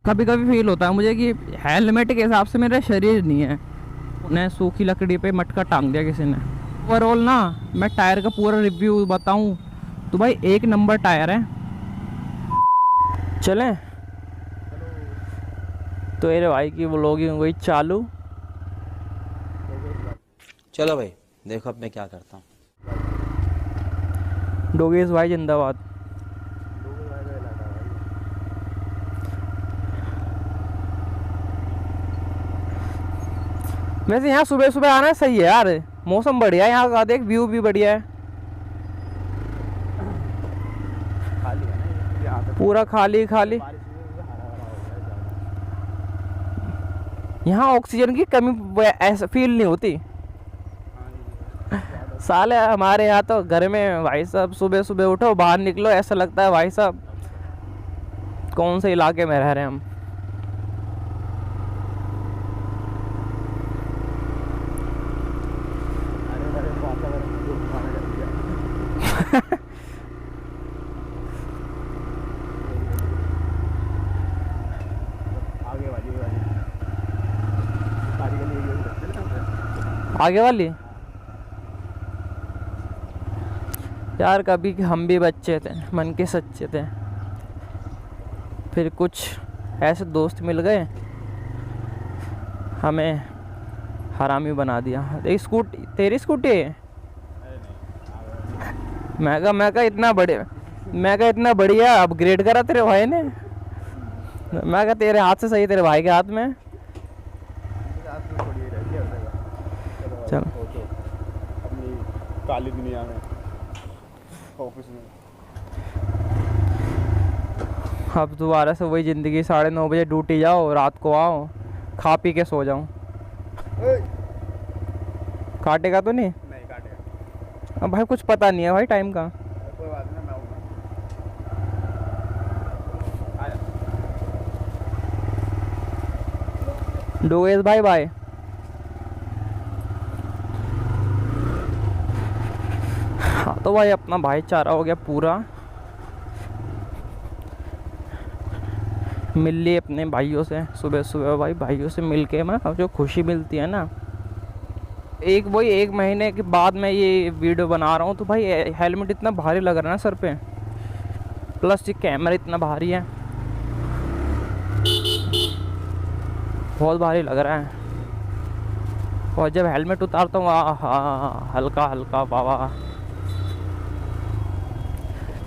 कभी कभी फील होता है मुझे कि हेलमेट के हिसाब से मेरा शरीर नहीं है। उन्हें सूखी लकड़ी पे मटका टांग दिया किसी ने। ओवरऑल ना मैं टायर का पूरा रिव्यू बताऊं तो भाई एक नंबर टायर है। चलें तो मेरे भाई की व्लॉगिंग हो गई चालू। चलो भाई देखो अब मैं क्या करता हूँ। डोगेश भाई जिंदाबाद। वैसे यहाँ सुबह सुबह आना सही है यार, मौसम बढ़िया है यहाँ का, देख व्यू भी बढ़िया है। खाली है ना यहाँ पे, पूरा खाली खाली। बारिश हुई है, हरा भरा हो गया ज़्यादा। यहाँ ऑक्सीजन की कमी ऐसा फील नहीं होती। साले हमारे यहाँ तो घर में भाई साहब सुबह सुबह उठो बाहर निकलो ऐसा लगता है भाई साहब कौन से इलाके में रह रहे हैं हम। हरे भरे वातावरण में जो खाना कर दिया। आगे वाली सारी गली यही करते हैं ना। आगे वाली यार, कभी हम भी बच्चे थे, मन के सच्चे थे, फिर कुछ ऐसे दोस्त मिल गए हमें हरामी बना दिया। एक स्कूटी, तेरी स्कूटी है? मैं कहा इतना बढ़िया अपग्रेड करा तेरे भाई ने। मैं कहा तेरे हाथ से सही तेरे भाई के हाथ में। आज तो थोड़ी रहती है हर जगह। चल। सोचो अपनी काली दुनिया में, ऑफिस में। अब दोबारा से वही ज़िंदगी, 9:30 बजे ड्यूटी जाओ, रात को आओ, खा पी के सो जाऊँ। काटेगा तो नहीं? नहीं काटेगा। अब भाई कुछ पता नहीं है भाई टाइम का। कोई बात नहीं, मैं आऊँगा। आया। डोएस भाई बाय। हाँ तो भाई अपना भाईचारा हो गया पूरा। मिल लिए अपने भाइयों से सुबह सुबह, भाई भाइयों से मिल के मैं जो खुशी मिलती है ना, एक महीने के बाद मैं ये वीडियो बना रहा हूँ तो भाई हेलमेट इतना भारी लग रहा है ना सर पे, प्लस ये कैमरा इतना भारी है, बहुत भारी लग रहा है। और जब हेलमेट उतारता हूँ हाँ हल्का हल्का बाबा।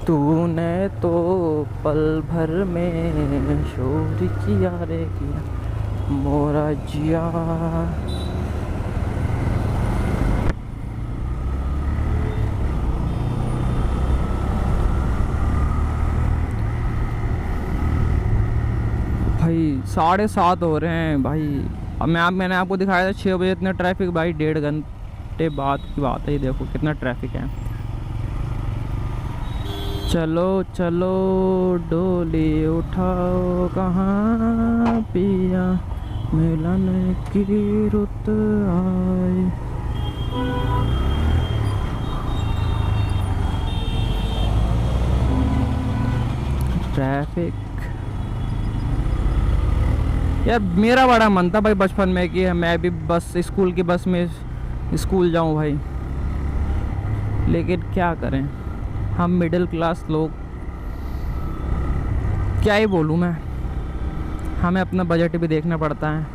तूने तो पल भर में शोर किया रे किया मोरा जिया। भाई 7:30 हो रहे हैं भाई। अब मैंने आपको दिखाया था 6 बजे इतना ट्रैफिक, भाई 1.5 घंटे बाद की बात है। ये देखो कितना ट्रैफिक है। चलो चलो डोली उठाओ कहाँ पिया मिलन की रुत आई। ट्रैफिक यार, मेरा बड़ा मन था भाई बचपन में कि मैं भी बस स्कूल की बस में स्कूल जाऊं भाई, लेकिन क्या करें हम मिडिल क्लास लोग, क्या ही बोलूँ मैं। हमें अपना बजट भी देखना पड़ता है,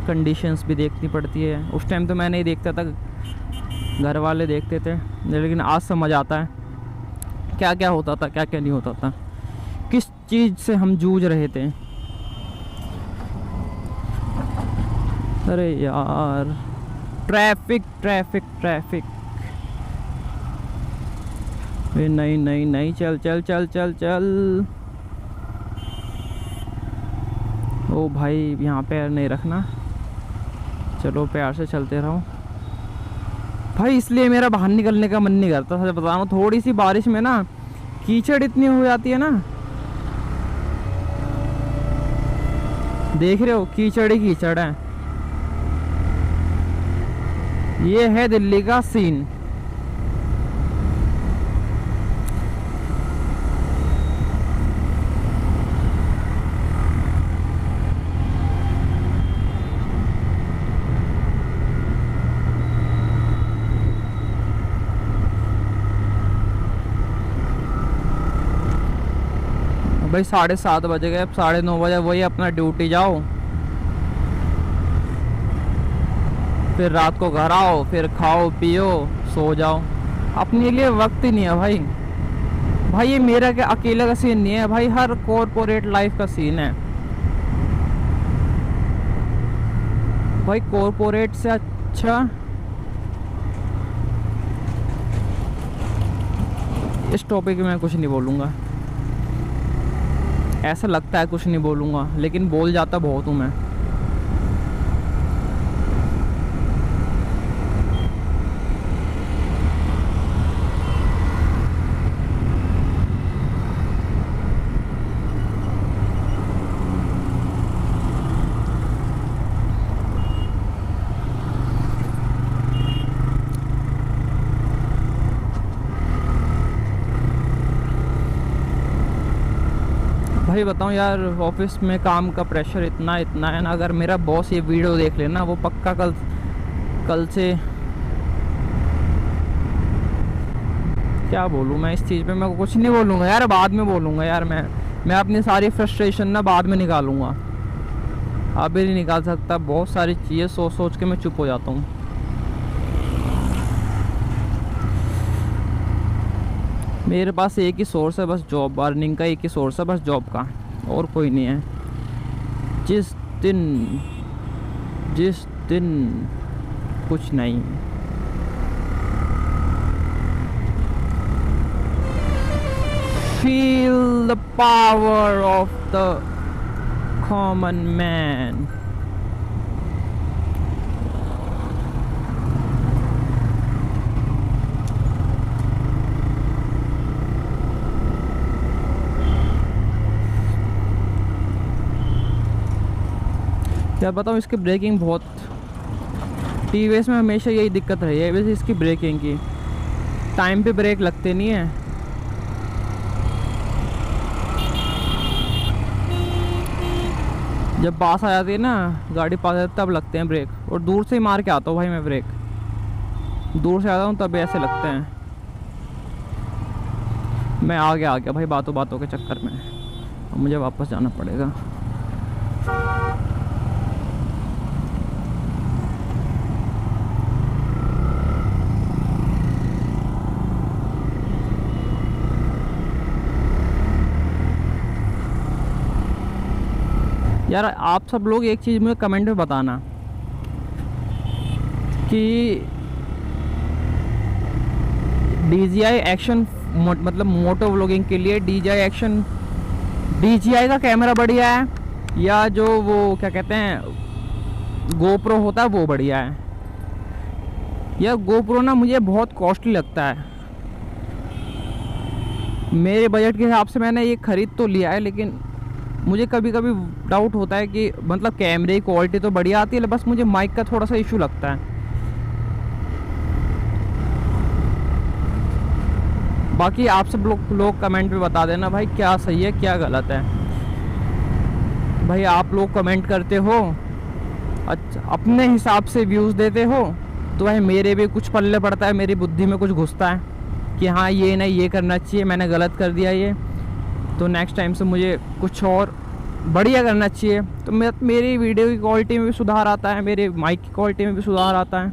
कंडीशंस भी देखनी पड़ती है। उस टाइम तो मैं नहीं देखता था, घर वाले देखते थे, लेकिन आज समझ आता है क्या क्या होता था क्या क्या नहीं होता था, किस चीज़ से हम जूझ रहे थे। अरे यार ट्रैफिक ट्रैफिक ट्रैफिक। नहीं नहीं नहीं, चल चल चल चल चल। ओ भाई यहाँ पैर नहीं रखना, चलो प्यार से चलते रहो भाई। इसलिए मेरा बाहर निकलने का मन नहीं करता, सच बता रहा हूँ। थोड़ी सी बारिश में ना कीचड़ इतनी हो जाती है ना, देख रहे हो कीचड़ ही कीचड़ है। ये है दिल्ली का सीन। भाई 7:30 बज गए, अब 9:30 बजे वही अपना ड्यूटी जाओ, फिर रात को घर आओ, फिर खाओ पियो सो जाओ। अपने लिए वक्त ही नहीं है भाई। भाई ये मेरा क्या अकेला का सीन नहीं है भाई, हर कॉरपोरेट लाइफ का सीन है भाई। कॉरपोरेट से अच्छा इस टॉपिक में मैं कुछ नहीं बोलूँगा। ऐसा लगता है कुछ नहीं बोलूँगा, लेकिन बोल जाता बहुत हूँ मैं। भाई बताऊं यार, ऑफिस में काम का प्रेशर इतना है ना, अगर मेरा बॉस ये वीडियो देख लेना वो पक्का कल से क्या बोलूं मैं इस चीज़ पे, मैं कुछ नहीं बोलूँगा यार, बाद में बोलूँगा यार। मैं अपनी सारी फ्रस्ट्रेशन ना बाद में निकालूँगा, अभी नहीं निकाल सकता। बहुत सारी चीज़ें सोच के मैं चुप हो जाता हूँ। मेरे पास एक ही सोर्स है बस, जॉब अर्निंग का एक ही सोर्स है बस, जॉब का, और कोई नहीं है। जिस दिन कुछ नहीं। Feel the power of the common man. क्या बताऊँ, इसकी ब्रेकिंग बहुत, टीवीएस में हमेशा यही दिक्कत रही है वैसे इसकी ब्रेकिंग की, टाइम पे ब्रेक लगते नहीं है। जब पास आ जाती है ना गाड़ी, पास आ जाती तब लगते हैं ब्रेक, और दूर से ही मार के आता हूँ भाई मैं ब्रेक, दूर से आता हूँ तब ऐसे लगते हैं। मैं आ गया भाई बातों के चक्कर में, अब मुझे वापस जाना पड़ेगा। यार आप सब लोग एक चीज़ मुझे कमेंट में बताना कि DJI एक्शन मतलब मोटो व्लॉगिंग के लिए DJI का कैमरा बढ़िया है या जो वो क्या कहते हैं GoPro होता है वो बढ़िया है। यह GoPro ना मुझे बहुत कॉस्टली लगता है, मेरे बजट के हिसाब से मैंने ये ख़रीद तो लिया है, लेकिन मुझे कभी कभी डाउट होता है कि मतलब कैमरे की क्वालिटी तो बढ़िया आती है, बस मुझे माइक का थोड़ा सा इशू लगता है। बाकी आप सब लोग कमेंट में बता देना भाई क्या सही है क्या गलत है। भाई आप लोग कमेंट करते हो, अच्छा अपने हिसाब से व्यूज़ देते हो, तो भाई मेरे भी कुछ पल्ले पड़ता है, मेरी बुद्धि में कुछ घुसता है कि हाँ ये नहीं ये करना चाहिए, मैंने गलत कर दिया ये, तो नेक्स्ट टाइम से मुझे कुछ और बढ़िया करना चाहिए। तो मेरी वीडियो की क्वालिटी में भी सुधार आता है, मेरे माइक की क्वालिटी में भी सुधार आता है।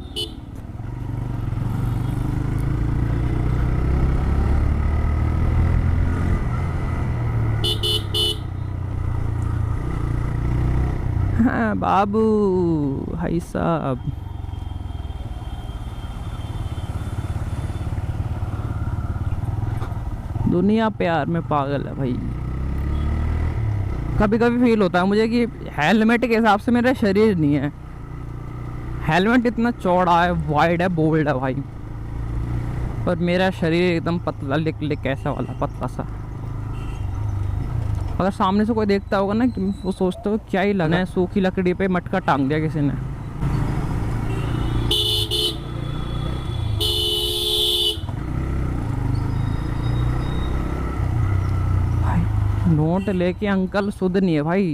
हाँ बाबू भाई साहब, दुनिया प्यार में पागल है भाई। कभी कभी फील होता है मुझे कि हेलमेट के हिसाब से मेरा शरीर नहीं है। हेलमेट इतना चौड़ा है, वाइड है, बोल्ड है भाई, पर मेरा शरीर एकदम पतला, लिक ऐसा वाला पतला सा। अगर सामने से कोई देखता होगा ना कि वो सोचता हो क्या ही लगा है, सूखी लकड़ी पे मटका टांग दिया किसी ने। नोट लेके अंकल शुद्ध नहीं है भाई।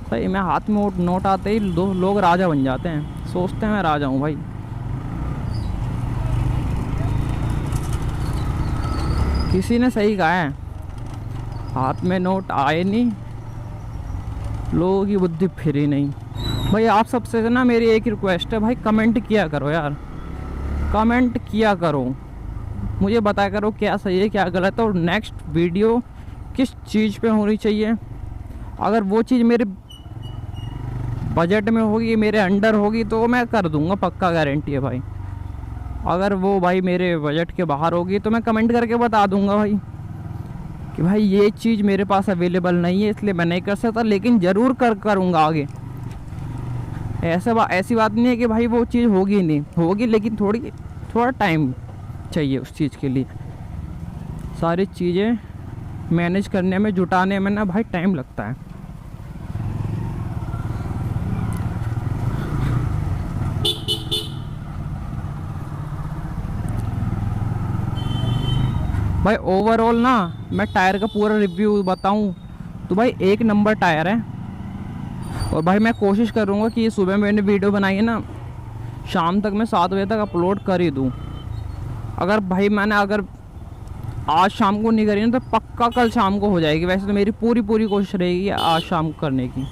भाई मैं हाथ में नोट आते ही दो लोग राजा बन जाते हैं, सोचते हैं मैं राजा हूँ भाई। किसी ने सही कहा है हाथ में नोट आए नहीं, लोगों की बुद्धि फिरी नहीं। भाई आप सबसे ना मेरी एक रिक्वेस्ट है भाई, कमेंट किया करो यार, कमेंट किया करो, मुझे बताया करो क्या सही है क्या गलत है, और नेक्स्ट वीडियो किस चीज़ पे होनी चाहिए। अगर वो चीज़ मेरे बजट में होगी, मेरे अंडर होगी, तो मैं कर दूंगा, पक्का गारंटी है भाई। अगर वो भाई मेरे बजट के बाहर होगी तो मैं कमेंट करके बता दूंगा भाई कि भाई ये चीज़ मेरे पास अवेलेबल नहीं है, इसलिए मैं नहीं कर सकता, लेकिन ज़रूर करूँगा आगे। ऐसी बात नहीं है कि भाई वो चीज़ होगी नहीं, होगी, लेकिन थोड़ा टाइम चाहिए उस चीज़ के लिए। सारी चीज़ें मैनेज करने में, जुटाने में ना भाई टाइम लगता है। भाई ओवरऑल ना मैं टायर का पूरा रिव्यू बताऊं तो भाई 1 नंबर टायर है। और भाई मैं कोशिश करूंगा कि सुबह मैंने वीडियो बनाई है ना, शाम तक मैं 7 बजे तक अपलोड कर ही दूं। अगर आज शाम को नहीं करी ना तो पक्का कल शाम को हो जाएगी। वैसे तो मेरी पूरी कोशिश रहेगी आज शाम को करने की।